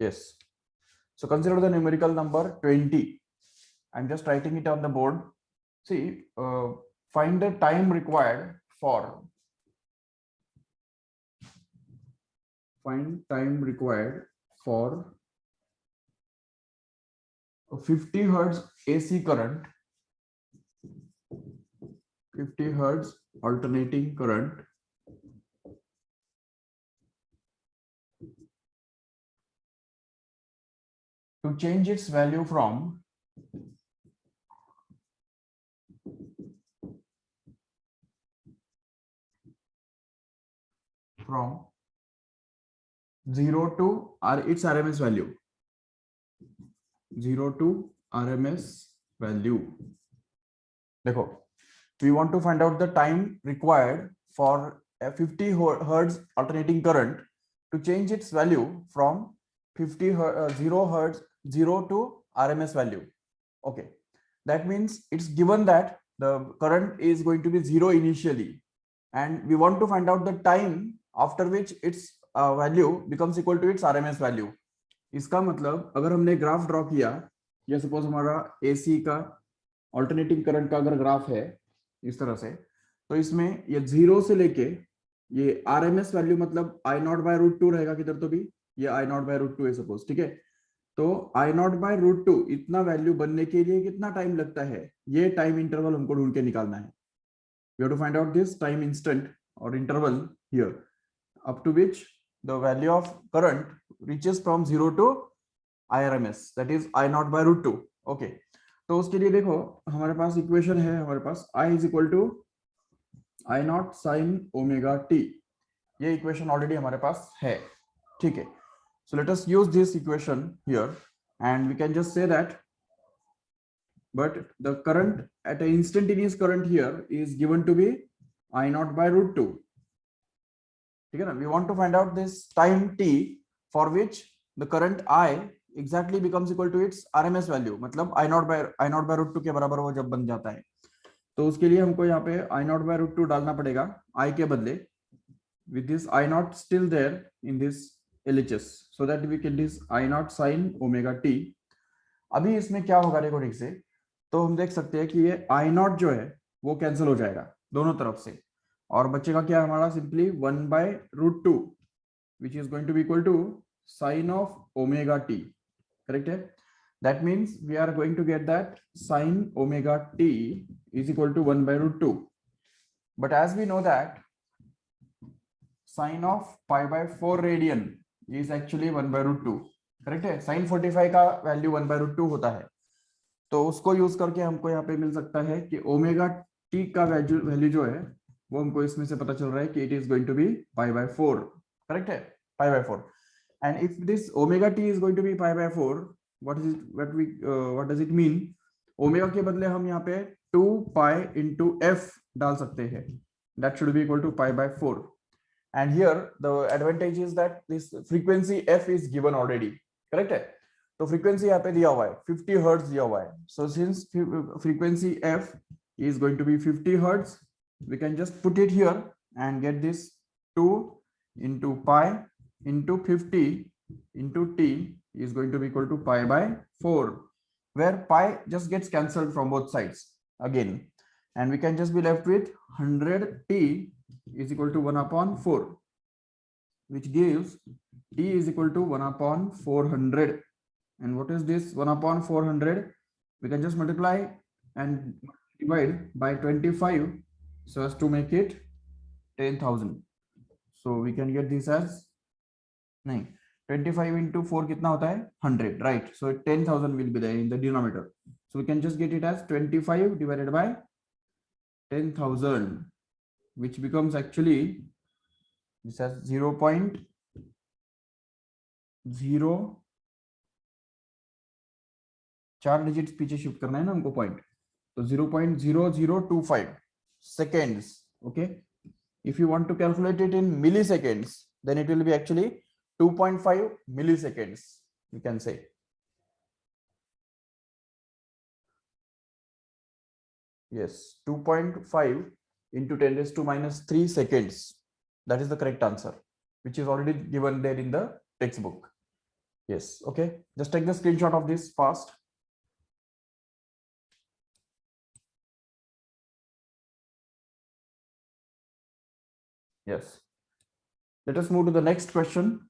Yes. So consider the numerical number 20. I'm just writing it on the board. See, find the time required for 50 hertz AC current, 50 hertz alternating current to change its value from 0 to its RMS value. 0 to RMS value. देखो, we want to find out the time required for a 50 hertz alternating current to change its value from 0 hertz 0 to RMS value. Okay, that means it's given that the current is going to be 0 initially, and we want to find out the time after which its value becomes equal to its RMS value. इसका मतलब अगर हमने graph draw किया, या suppose हमारा AC का alternating current का अगर ग्राफ है इस तरह से, तो इसमें ये 0 से लेके ये RMS वैल्यू मतलब I0/√2 रहेगा किधर तो भी, ये I0/√2 है सपोज, ठीक है। तो I0/√2 इतना वैल्यू बनने के लिए कितना टाइम लगता है, ये टाइम इंटरवल हमको ढूंढ के निकालना है। We have to find out this time instant or interval here up to which the value of current reaches from 0 to IRMS, that is I0/√2. okay, तो उसके लिए देखो हमारे पास इक्वेशन है, हमारे पास I is equal to I0 sin omega t, ये equation already हमारे पास है, ठीक है। So let us use this equation here and we can just say that, but the current at an instantaneous current here is given to be I0/√2, ठीक है ना। We want to find out this time t for which the current I exactly becomes equal to its RMS value, मतलब I0/√2 के बराबर वो जब बन जाता है, तो उसके लिए हमको यहाँ पे I0/√2 डालना पड़ेगा I के बदले, with this I0 still there in this LHS, so that we get this I0 sin omega t. अभी इसमें क्या होगा देखो ठीक से, तो हम देख सकते हैं कि ये I0 जो है वो कैंसिल हो जाएगा दोनों तरफ से, और बचेगा क्या हमारा, simply 1/√2 which is going to be equal to sin of omega t, correct है। That means we are going to get that sin omega t is equal to 1/√2, but as we know that sin of pi/4 radian is actually 1/√2, correct है। sin 45 का value 1/√2 होता है, तो उसको use करके हमको यहाँ पे मिल सकता है कि ओमेगा टी का वैल्यू जो है वो हमको इसमें से पता चल रहा है कि it is going to be pi/4, correct है, pi/4। and if this omega t is going to be pi/4, what does it mean? Omega के बदले हम यहाँ पे 2 pi into f डाल सकते हैं, that should be equal to pi/4, and here the advantage is that this frequency f is given already, correct है। तो फ्रीक्वेंसी यहाँ पे दिया हुआ है 50 हर्ट्ज दिया हुआ है, so since frequency f is going to be 50 hertz, we can just put it here and get this 2 into pi into 50 into t is going to be equal to pi/4, where pi just gets cancelled from both sides again, and we can just be left with 100t is equal to 1/4, which gives t is equal to 1/400. And what is this 1/400? We can just multiply and divide by 25 so as to make it 10,000. So we can get this as 25 into 4 कितना होता है 100, right? So 10,000 will be there in the denominator. So we can just get it as 25 divided by 10,000, which becomes actually this as 0.0 4 digits पीछे shift करना है ना हमको point, तो 0.0025 seconds. Okay, if you want to calculate it in milliseconds, then it will be actually 2.5 milliseconds, you can say. Yes, 2.5 into 10⁻³ seconds, that is the correct answer, which is already given there in the textbook. Yes, okay. Just take the screenshot of this fast. Yes. Let us move to the next question.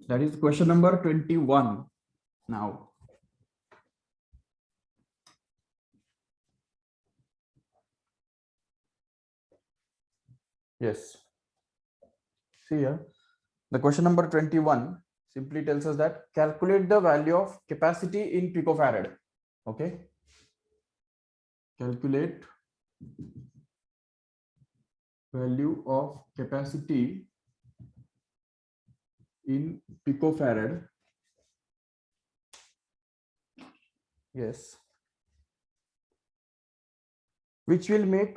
That is question number 21 now. Yes. See here, the question number 21 simply tells us that calculate the value of capacity in picofarad. Okay. Calculate value of capacity in picofarad. Yes. Which will make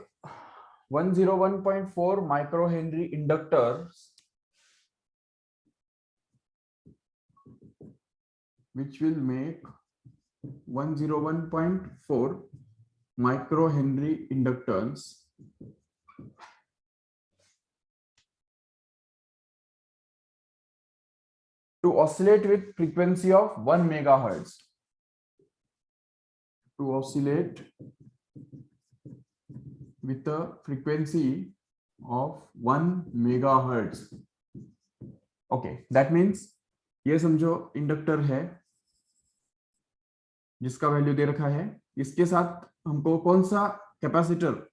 101.4 microhenry inductors, which will make 101.4 microhenry inductance to oscillate with frequency of 1 megahertz. To oscillate with a frequency of 1 megahertz. Okay, that means ये समझो inductor है जिसका value दे रखा है, इसके साथ हमको कौन सा कैपेसिटर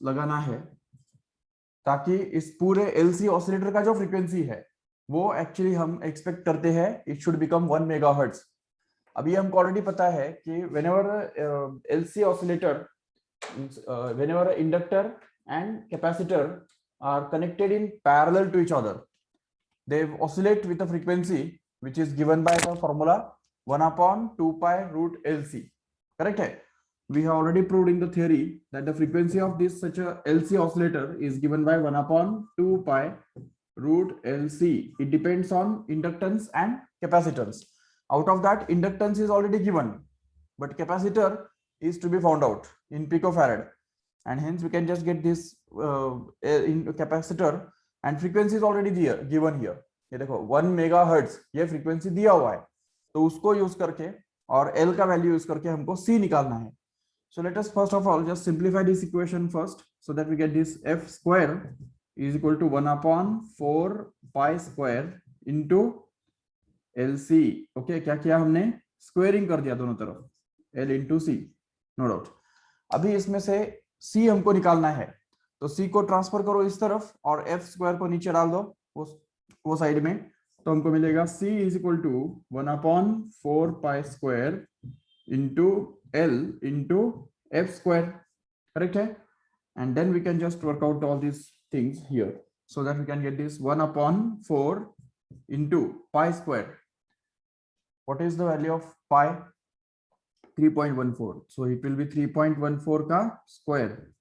लगाना है ताकि इस पूरे एलसी ऑसिलेटर का जो फ्रीक्वेंसी है वो एक्चुअली हम एक्सपेक्ट करते हैं इट शुड बिकम 1 मेगाहर्ट्ज। अभी हमको ऑलरेडी पता है कि whenever LC oscillator whenever an inductor and capacitor are connected in parallel to each other, they oscillate with a frequency which is given by the formula 1 upon 2 pi root LC. Correct hai? We have already proved in the theory that the frequency of this such a LC oscillator is given by 1 upon 2 pi root LC. It depends on inductance and capacitance. Out of that, inductance is already given, but capacitor is to be found out in picofarad, and hence we can just get this in capacitor, and frequency is already there given here. ये देखो 1 megahertz ये frequency दिया हुआ है, तो उसको use करके और L का वैल्यू यूज करके हमको C निकालना है. So let us first of all just simplify this equation first so that we get this f square is equal to 1 upon 4 pi square into LC. Okay, क्या किया हमने, squaring कर दिया दोनों तरफ, L into C. No doubt. अभी इसमें से C हमको निकालना है, तो C को ट्रांसफर करो इस तरफ और f स्क्वायर को नीचे डाल दो वो साइड में, तो हमको मिलेगा C is equal to 1 upon 4 pi square into L into f square. Correct है? And then we can just work out all this things here so that we can get this 1 upon 4 into pi square. What is the value of pi? 3.14. So it will be 3.14 ka square.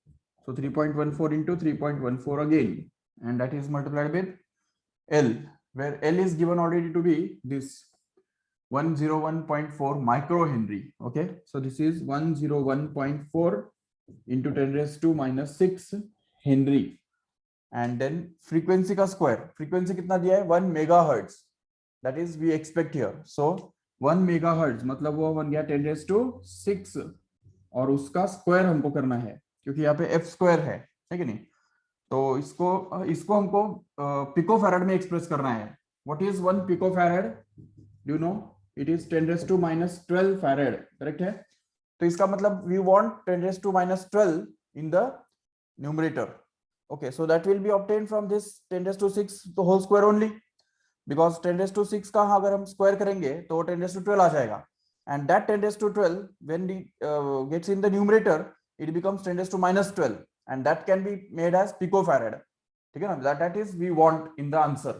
So 3.14 into 3.14 again, and that is multiplied with L, where L is given already to be this 101.4 microhenry. Okay, so this is 101.4 into 10 raised to minus 6 Henry, and then frequency का square. Frequency कितना दिया है? 1 megahertz. That is we expect here. So 1 megahertz मतलब वो बन गया 10 raised to 6, और उसका स्क्वायर हमको करना है क्योंकि यहाँ पे f स्क्वायर है कि नहीं, तो इसको हमको पिकोफैरड में एक्सप्रेस करना है. What is 1 picofarad? Do know? It is 10 raised to minus 12 farad. Correct है? तो इसका मतलब we want 10 raised to minus 12 in the numerator. Okay, so that will be obtained from this 10 raised to 6 the whole square only, because 10 raised to 6 का अगर हम square करेंगे तो 10 raised to 12 आ जाएगा, and that 10 raised to 12 when it gets in the numerator it becomes 10 raised to minus 12, and that can be made as picofarad. ठीक है ना? that is we want in the answer.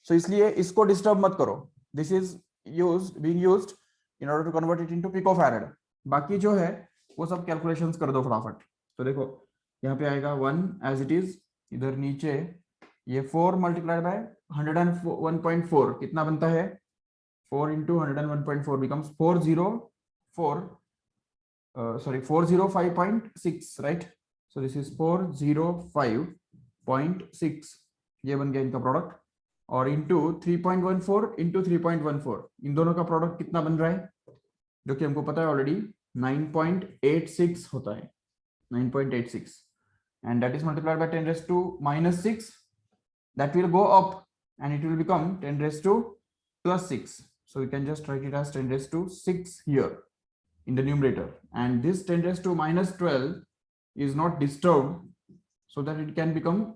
So इसलिए इसको disturb मत करो. This is being used in order to convert it into picofarad. बाकी जो है वो सब कैलकुलेशंस कर दो फटाफट. तो देखो यहाँ पे आएगा 1 एज इट इज, इधर नीचे ये 4 मल्टीप्लाइड बाय 101.4 कितना बनता है? 4 into 101.4 becomes 405.6, right? So this is 405.6, ये बन गया इनका प्रोडक्ट, और इंटू 3.14 इंटू 3.14, इन दोनों का प्रोडक्ट कितना बन रहा है, जो कि हमको पता है ऑलरेडी 9.86 होता है, 9.86, and that is multiplied by 10 raised to minus 6, that will go up and it will become 10 raised to plus 6. So we can just write it as 10 raised to 6 here in the numerator, and this 10 raised to minus 12 is not disturbed, so that it can become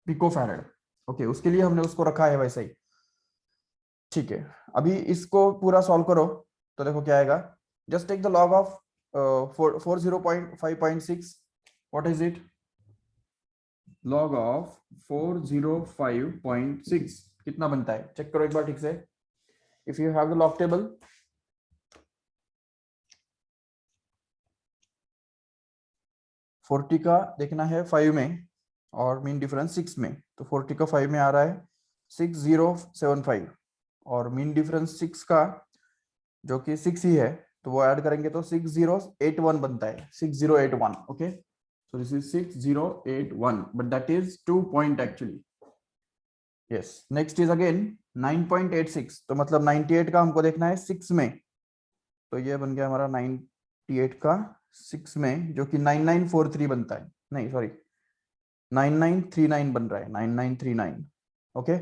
picofarad. Okay, उसके लिए हमने उसको रखा है वैसा ही, ठीक है। अभी इसको पूरा सॉल्व करो तो देखो क्या आएगा, just take the log of 40.5.6, what is it, log of 405.6 कितना बनता है, चेक करो एक बार ठीक से, if you have the log table, forty का देखना है 5 में और मीन डिफरेंस 6 में, तो 40 का 5 में आ रहा है 6075 और मीन डिफरेंस 6 का जो कि 6 ही है, तो वो ऐड करेंगे तो 6081 बनता है, 6081. Okay, so this is 6081, but that is 2 point actually. Yes, next is again 9.86, तो मतलब 98 का हमको देखना है 6 में, तो ये बन गया हमारा 98 का 6 में, जो कि 9943 बनता है, नहीं सॉरी 9939 बन रहा है, 9939. Okay,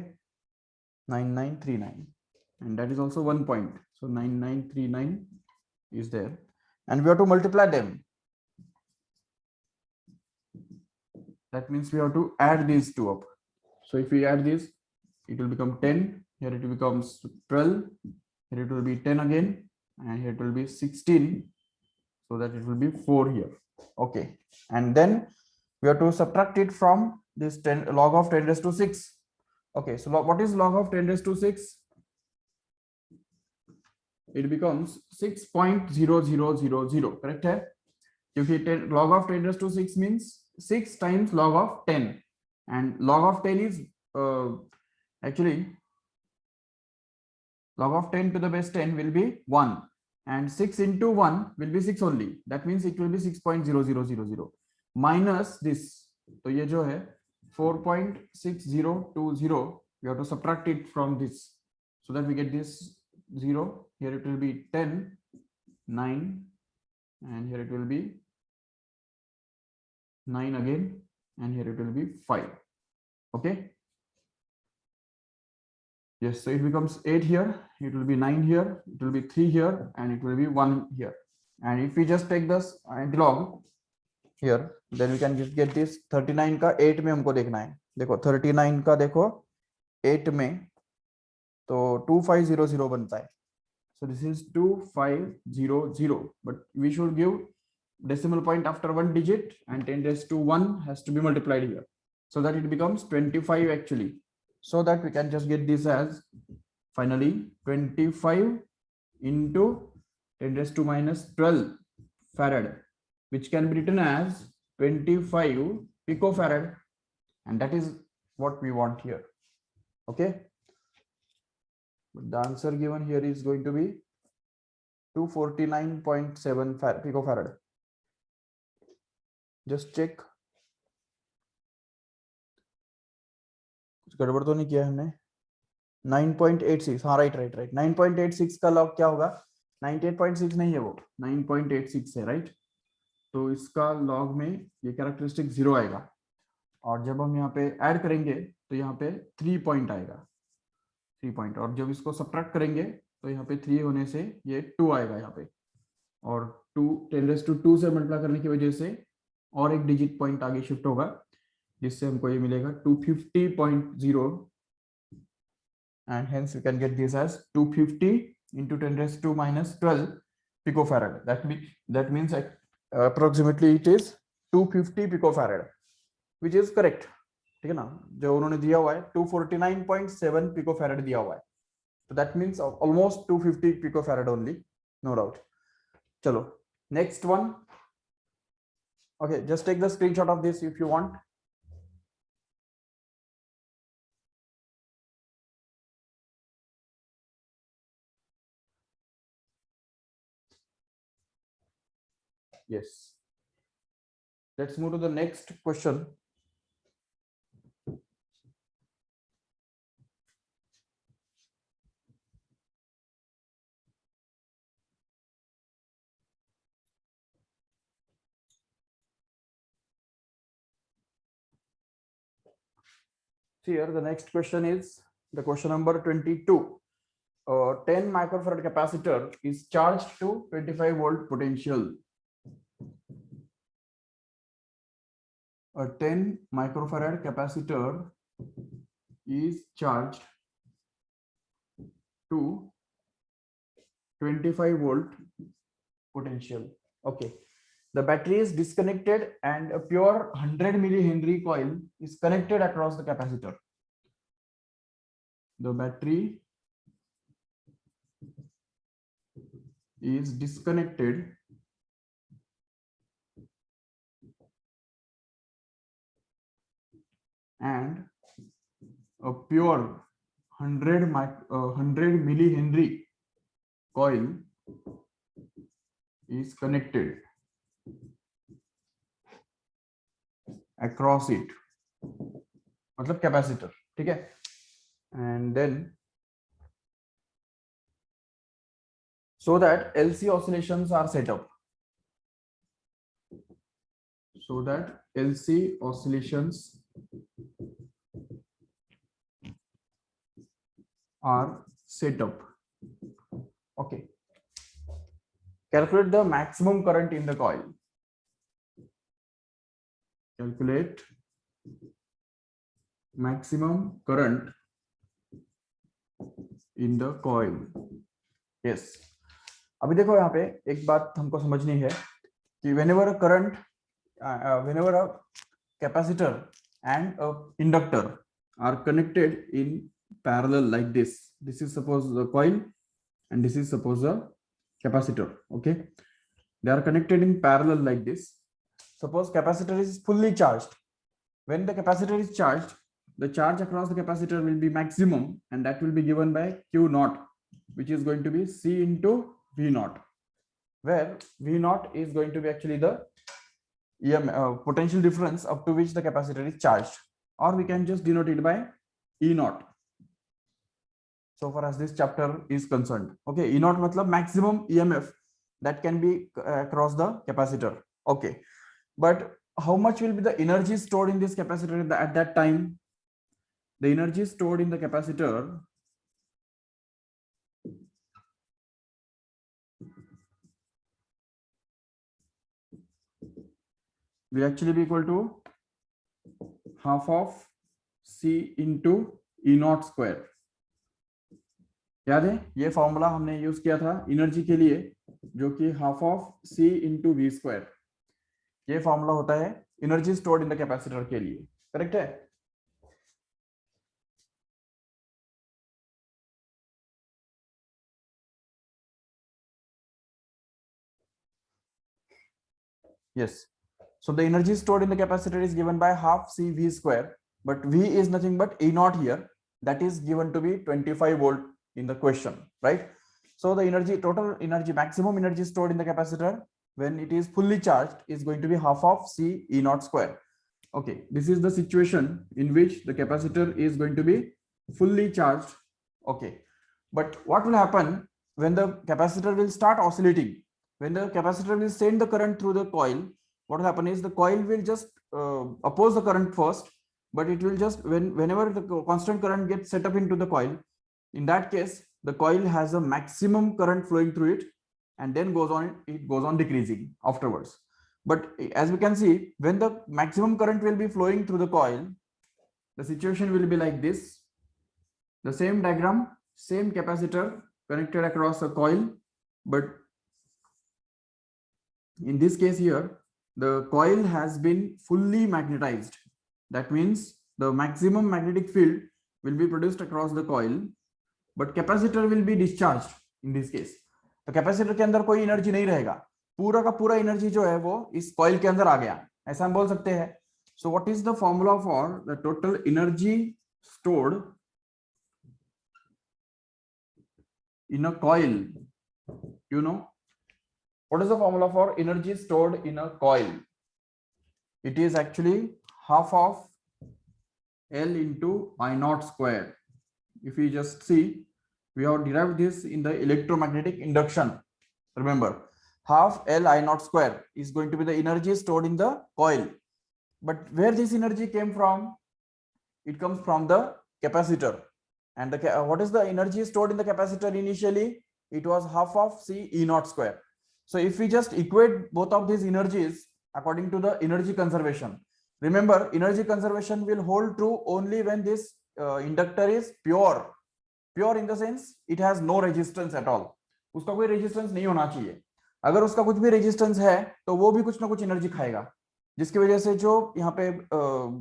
9939, and that is also 1 point, so 9939 is there, and we have to multiply them. That means we have to add these two up. So if we add this, it will become 10, here it becomes 12, here it will be 10 again, and here it will be 16, so that it will be 4 here. Okay, and then we have to subtract it from this 10 log of 10 raised to 6. Okay, so what is log of 10 raised to 6? It becomes 6.0000, correct है, क्योंकि log of 10 raised to 6 means 6 times log of 10, and log of 10 is actually log of 10 to the base 10 will be 1, and 6 into 1 will be 6 only, that means it will be 6.0000 minus this, तो ये जो है 4.6020, we have to subtract it from this, so that we get this 0, here it will be 10, 9, and here it will be 9 again, and here it will be 5. Okay, yes, so it becomes 8 here, it will be 9 here, it will be 3 here, and it will be 1 here, and if we just take this log here, then we can just get this 39 का 8 में हमको देखना है, देखो 39 का देखो 8 में तो 2500 बनता है, so this is 2500, but we should give decimal point after one digit, and 10 raised to 1 has to be multiplied here, so that it becomes 25 actually, so that we can just get this as finally 25 into 10 raised to minus 12 farad, which can be written as 25 picofarad, and that is what we want here. Okay, but the answer given here is going to be 249.7 picofarad. Just check, कुछ गड़बड़ तो नहीं किया हमने, 9.86, हाँ right right right, 9.86 का log क्या होगा, 98.6 नहीं है वो, 9.86 है, राइट, तो इसका लॉग में ये कैरेक्टरिस्टिक 0 आएगा, और जब हम यहाँ पे ऐड करेंगे तो यहाँ पे 3 पॉइंट आएगा, 3 पॉइंट, और जब इसको सब्ट्रैक्ट करेंगे तो यहाँ पे 3 होने से ये 2 आएगा यहाँ पे, और 2 10 raised to 2 से मल्टीप्लाई करने की वजह से और एक डिजिट पॉइंट आगे शिफ्ट होगा, जिससे हमको ये मिलेगा 250.0, and hence we can get this as 250 into 10 raised to minus 12 picofarad. That means approximately it is 250 picofarad, which is correct. ठीक है ना, जो उन्होंने दिया हुआ है 249.7 picofarad दिया हुआ है, so that means almost 250 picofarad only, no doubt. चलो next one. Okay, just take the screenshot of this if you want. Yes, let's move to the next question. Here the next question is the question number 22. 10 microfarad capacitor is charged to 25 volt potential. A 10 microfarad capacitor is charged to 25 volt potential. Okay. The battery is disconnected and a pure 100 millihenry coil is connected across the capacitor. The battery is disconnected and a pure 100 millihenry coil is connected across it, मतलब capacitor, ठीक है. And then so that LC oscillations are set up, so that LC oscillations are set up. Okay. Calculate the maximum current in the coil. Calculate maximum current in the coil. Yes. अभी देखो यहाँ पे एक बात हमको समझनी है कि whenever a current, whenever a capacitor and a inductor are connected in parallel like this, this is suppose the coil and this is suppose the capacitor. Okay, they are connected in parallel like this. Suppose capacitor is fully charged. When the capacitor is charged, the charge across the capacitor will be maximum, and that will be given by Q naught, which is going to be C into V naught, where V naught is going to be actually the potential difference up to which the capacitor is charged, or we can just denote it by E naught. So far as this chapter is concerned. Okay, E naught matlab maximum EMF that can be across the capacitor. Okay, but how much will be the energy stored in this capacitor at that time? The energy stored in the capacitor will actually be equal to half of C into E naught square. याद है ये formula हमने use किया था energy के लिए, जो कि half of C into V square. ये फॉर्मूला होता है energy stored in the capacitor के लिए. करेक्ट है? Yes. So the energy stored in the capacitor is given by half CV square, but V is nothing but E naught here. That is given to be 25 volt in the question, right? So the energy, total energy, maximum energy stored in the capacitor when it is fully charged is going to be half of C E naught square. Okay, this is the situation in which the capacitor is going to be fully charged. Okay, but what will happen when the capacitor will start oscillating? When the capacitor will send the current through the coil, what will happen is the coil will just oppose the current first, but it will just, whenever the constant current gets set up into the coil, in that case the coil has a maximum current flowing through it, and then it goes on decreasing afterwards. But as we can see, when the maximum current will be flowing through the coil, the situation will be like this. The same diagram, same capacitor connected across a coil, but in this case here, the coil has been fully magnetized. That means the maximum magnetic field will be produced across the coil, but capacitor will be discharged in this case. तो capacitor के अंदर कोई energy नहीं रहेगा, पूरा का पूरा energy जो है वो इस कॉइल के अंदर आ गया, ऐसा हम बोल सकते हैं. So what is the formula for the total energy stored in a coil? You know what is the formula for energy stored in a coil? It is actually half of L into I naught square. If we just see, we have derived this in the electromagnetic induction. Remember, half L I naught square is going to be the energy stored in the coil. But where this energy came from? it comes from the capacitor. And what is the energy stored in the capacitor initially? It was half of C E naught square. So if we just equate both of these energies according to the energy conservation, remember energy conservation will hold true only when this inductor is pure. Pure in the sense it has no resistance at all. उसका कोई resistance नहीं होना चाहिए. अगर उसका कुछ भी resistance है तो वो भी कुछ ना कुछ एनर्जी खाएगा, जिसकी वजह से जो यहाँ पे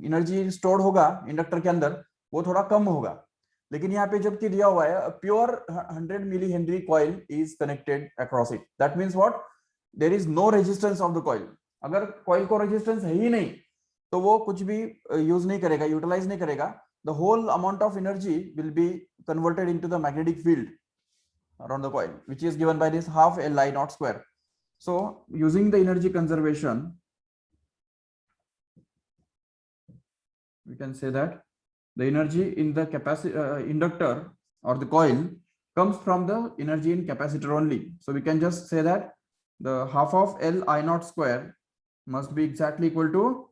एनर्जी स्टोर होगा इंडक्टर के अंदर वो थोड़ा कम होगा. लेकिन यहाँ पे जबकि दिया हुआ है pure 100 milli henry coil is connected across it, that means what, there is no resistance of the coil. अगर कॉइल को रेजिस्टेंस है ही नहीं तो वो कुछ भी यूज नहीं करेगा, यूटिलाइज नहीं करेगा. The whole amount of energy will be converted into the magnetic field around the coil, which is given by this half L I naught square. So using the energy conservation, we can say that the energy in the inductor or the coil comes from the energy in capacitor only. So we can just say that the half of L I naught square must be exactly equal to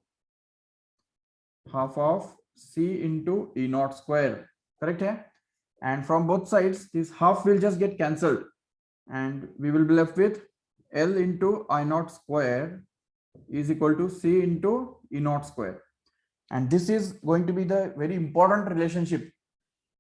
half of C into E naught square. Correct hai? And from both sides this half will just get cancelled and we will be left with L into I naught square is equal to C into E naught square. And this is going to be the very important relationship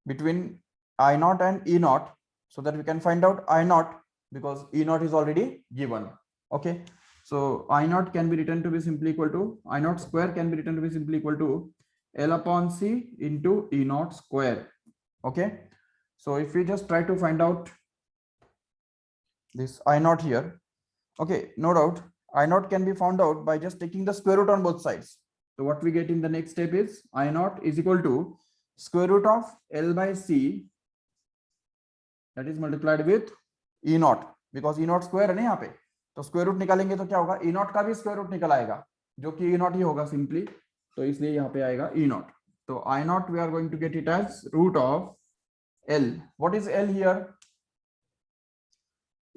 between I naught and E naught, so that we can find out I naught because E naught is already given. Okay, so I naught can be written to be simply equal to, I naught square can be written to be simply equal to L upon C into E naught square. Okay, so if we just try to find out this I naught here, okay, no doubt I naught can be found out by just taking the square root on both sides. So what we get in the next step is I naught is equal to square root of L by C, that is multiplied with E naught, because E naught square है ना यहाँ पे, तो square root निकालेंगे तो क्या होगा, E naught का भी स्क्वायर रूट निकल आएगा जो कि E naught ही होगा सिंपली, तो इसलिए यहाँ पे आएगा E naught. तो I naught we are going to get it as root of L. What is L here?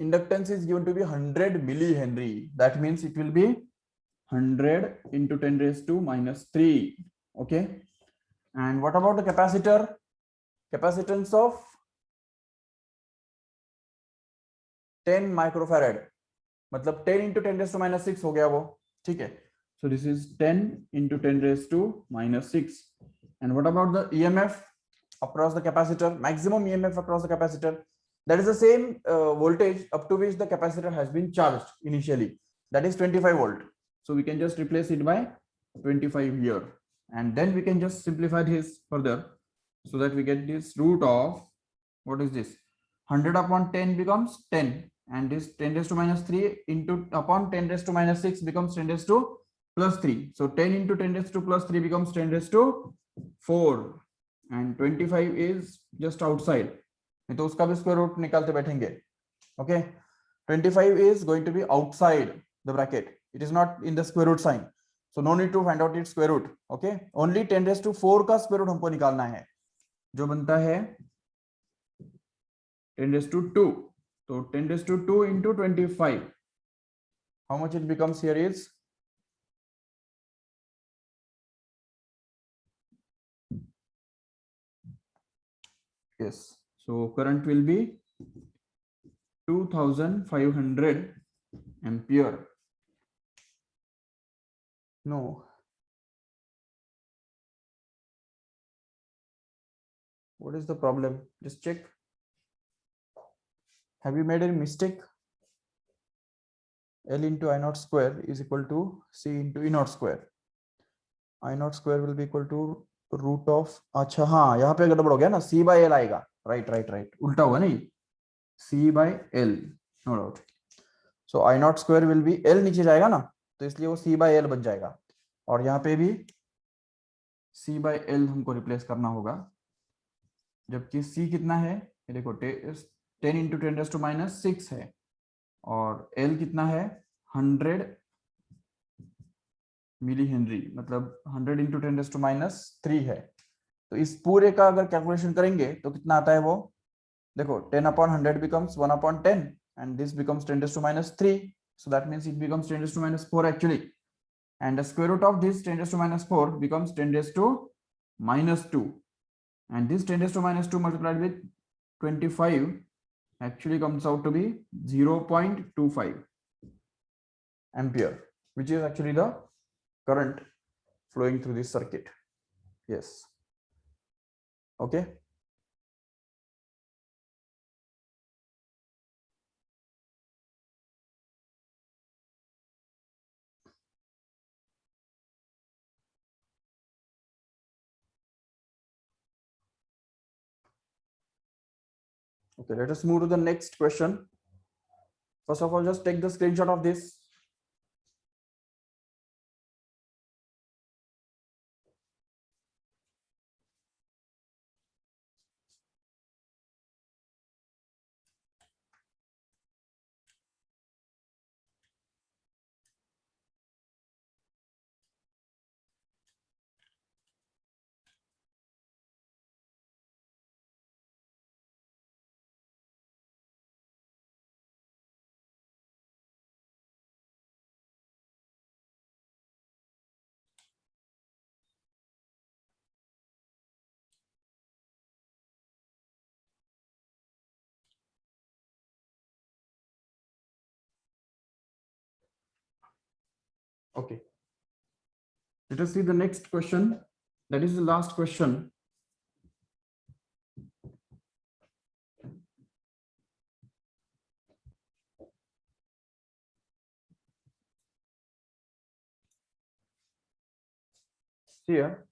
Inductance is given to be 100 millihenry. That means it will be 100 into 10 raised to minus 3. Okay. And what about the capacitor? Capacitance of 10 microfarad. मतलब 10 into 10 raised to minus 6 हो गया वो. ठीक है. So this is 10 into 10 raised to minus 6. And what about the EMF across the capacitor? Maximum EMF across the capacitor. That is the same voltage up to which the capacitor has been charged initially. That is 25 volt. So we can just replace it by 25 here. And then we can just simplify this further so that we get this root of, what is this? 100 upon 10 becomes 10. And this 10 raised to minus 3 into upon 10 raised to minus 6 becomes 10 raised to plus 3. So 10 into 10 raised to plus 3 becomes 10 raised to 4. And 25 is just outside. तो उसका भी square root निकालते बैठेंगे. Okay, 25 is going to be outside the bracket. It is not in the square root sign, so no need to find out its square root. Okay, only 10 raised to 4 का square root हमको निकालना है, जो बनता है 10 raised to 2. तो 10 raised to 2 into 25, how much it becomes here is yes. So current will be 2500 ampere. No. What is the problem? Just check. Have you made any mistake? L into I naught square is equal to C into E naught square. I naught square will be equal to root of, अच्छा हाँ यहाँ पे गड़बड़ हो गया ना, C by L आएगा. Right. उल्टा हुआ नहीं, C by L, no doubt. So I naught square will be, L नीचे जाएगा ना तो इसलिए वो C by L बन जाएगा, और यहाँ पे भी C by L हमको रिप्लेस करना होगा, जबकि C कितना है, ये देखो 10 into 10 raised to minus 6 है, और L कितना है 100 मिली हेनरी, मतलब 100 into 10 raised to minus 3 है. तो इस पूरे का अगर कैलकुलेशन करेंगे तो कितना आता है वो, देखो 10 upon 100 becomes 1 upon 10 and this becomes 10 raised to minus 3, so that means it becomes 10 raised to minus 4 actually, and the square root of this 10 raised to minus 4 becomes 10 raised to minus 2, and this 10 raised to minus 2 multiplied with 25 actually comes out to be 0.25 ampere, which is actually the current flowing through this circuit. Yes. Okay. Okay, let us move to the next question. First of all, just take the screenshot of this. Okay. Let us see the next question. That is the last question. Here,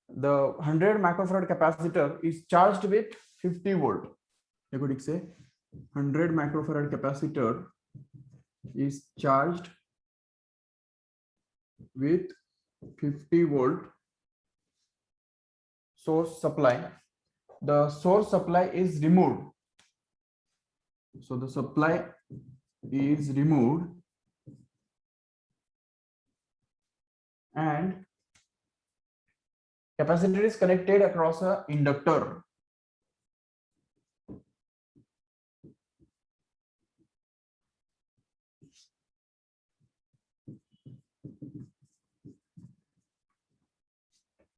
the 100 microfarad capacitor is charged with 50 volt. You could say 100 microfarad capacitor is charged with 50 volt source supply. The source supply is removed. So the supply is removed and capacitor is connected across a inductor.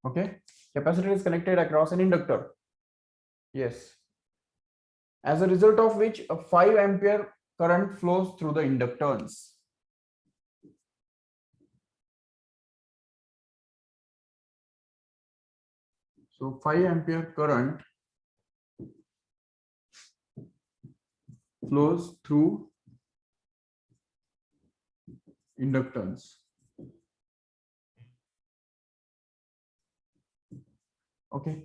Okay, capacitor is connected across an inductor. Yes. As a result of which a 5 ampere current flows through the inductance. So 5 ampere current flows through inductance. Okay.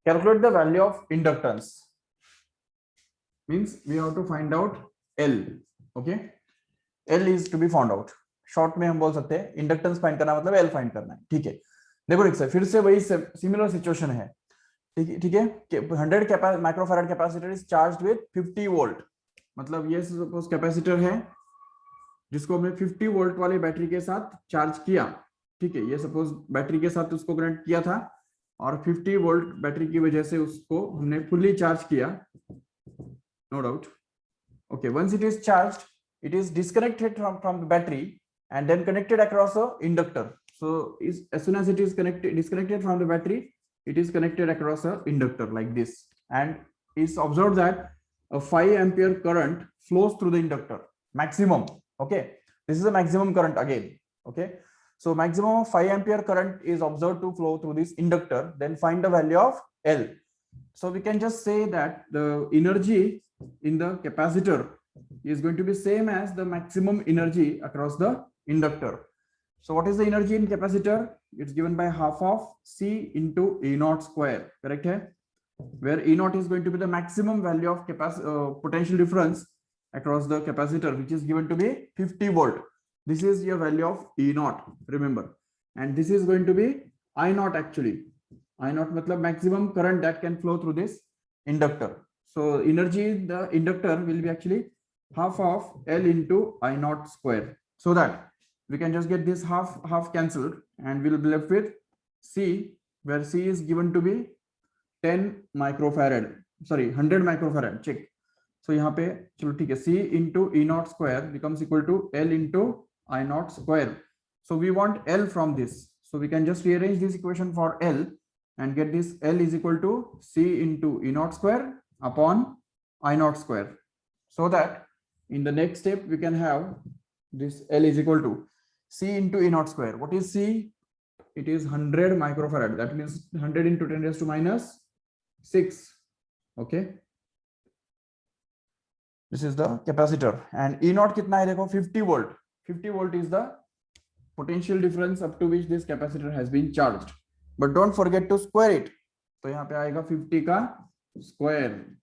Calculate the value of inductance. Means we have to find out L. Okay. L is to be found out. Short में हम बोल सकते हैं inductance find करना मतलब L find करना है. ठीक है. देखो एक फिर से वही सिमिलर सिचुएशन है. ठीक है. 100 microfarad capacitor is charged with 50 volt. मतलब ये सपोज कैपेसिटर है जिसको हमने 50 वोल्ट वाली बैटरी के साथ चार्ज किया. ठीक है. ये सपोज बैटरी के साथ उसको कनेक्ट किया था और 50 वोल्ट बैटरी की वजह से उसको हमने फुल्ली चार्ज किया. No doubt. Okay, once it is charged, it is disconnected from the battery and then connected across a inductor. So as soon as it is disconnected from the battery, it is connected across a inductor like this, and it's observed that a 5 ampere current flows through the inductor maximum. Okay, this is a maximum current again. Okay, so maximum of 5 ampere current is observed to flow through this inductor. Then find the value of L. So we can just say that the energy in the capacitor is going to be same as the maximum energy across the inductor. So what is the energy in capacitor? It's given by half of C into E naught square. Correct hai? Where E naught is going to be the maximum value of potential difference across the capacitor, which is given to be 50 volt. This is your value of E naught, remember. And this is going to be I naught actually. I naught matlab maximum current that can flow through this inductor. So energy in the inductor will be actually half of L into I naught square. So that we can just get this half cancelled and we'll be left with C, where C is given to be 10 microfarad. Sorry, 100 microfarad. Check. So यहाँ पे चलो ठीक है. C into E naught square becomes equal to L into I naught square. So we want L from this. So we can just rearrange this equation for L and get this L is equal to C into E naught square upon I naught square. So that in the next step, we can have this L is equal to C into E naught square. What is C? It is 100 microfarad. That means 100 into 10 raised to minus 6. Okay. This is the capacitor. And E naught kitna hai dekho, 50 volt. 50 volt is the potential difference up to which this capacitor has been charged. But don't forget to square it. तो यहाँ पे आएगा 50 का square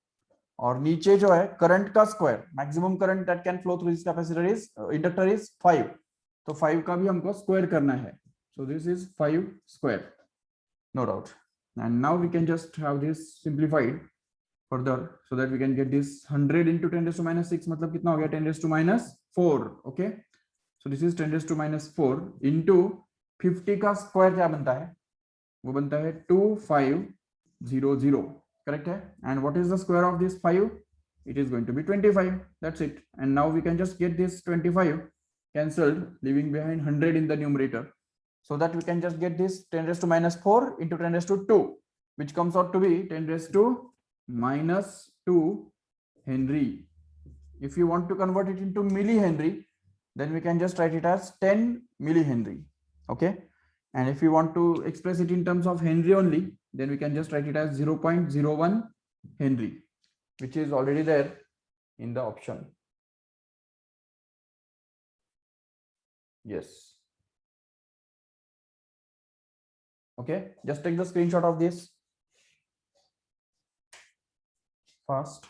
और नीचे जो है current का square, maximum current that can flow through this capacitor is inductor is 5, तो 5 का भी हमको स्क्वायर करना है. So this is 5 square, no doubt. And now we can just have this simplified further so that we can get this 100 into 10 raised to minus 6 मतलब कितना हो गया 10 raised to minus 4. Okay, so this is 10 raised to minus 4 into 50 का square क्या बनता है, वो बनता है 2500. करेक्ट है. And what is the square of this 5? It is going to be 25. That's it. And now we can just get this 25 cancelled, leaving behind 100 in the numerator, so that we can just get this 10 raised to minus 4 into 10 raised to 2, which comes out to be 10 raised to minus 2 Henry. If you want to convert it into millihenry, then we can just write it as 10 millihenry. Okay. And if you want to express it in terms of Henry only, then we can just write it as 0.01 Henry, which is already there in the option. Yes. Okay, just take the screenshot of this fast.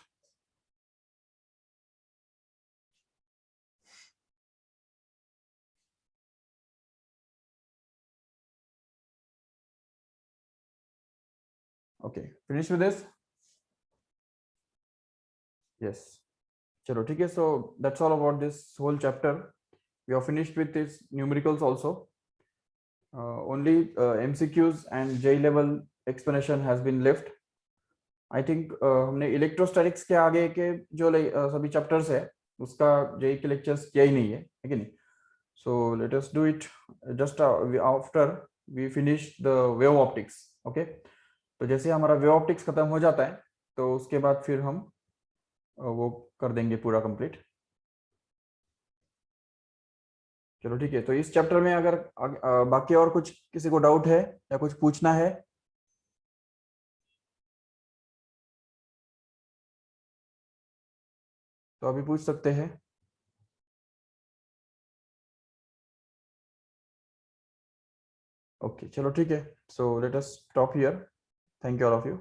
Okay, finish with this. Yes. Chalo, okay. So that's all about this whole chapter. We are finished with this numericals also. Only MCQs and J level explanation has been left. I think हमने electrostatics के आगे के जो सभी chapters है उसका J के lectures किया ही नहीं है कि नहीं. So let us do it just after we finish the wave optics. Okay. तो जैसे हमारा वेव ऑप्टिक्स खत्म हो जाता है तो उसके बाद फिर हम वो कर देंगे पूरा कंप्लीट. चलो ठीक है. तो इस चैप्टर में अगर बाकी और कुछ किसी को डाउट है या कुछ पूछना है तो अभी पूछ सकते हैं. ओके चलो ठीक है. So let us stop here. Thank you all of you.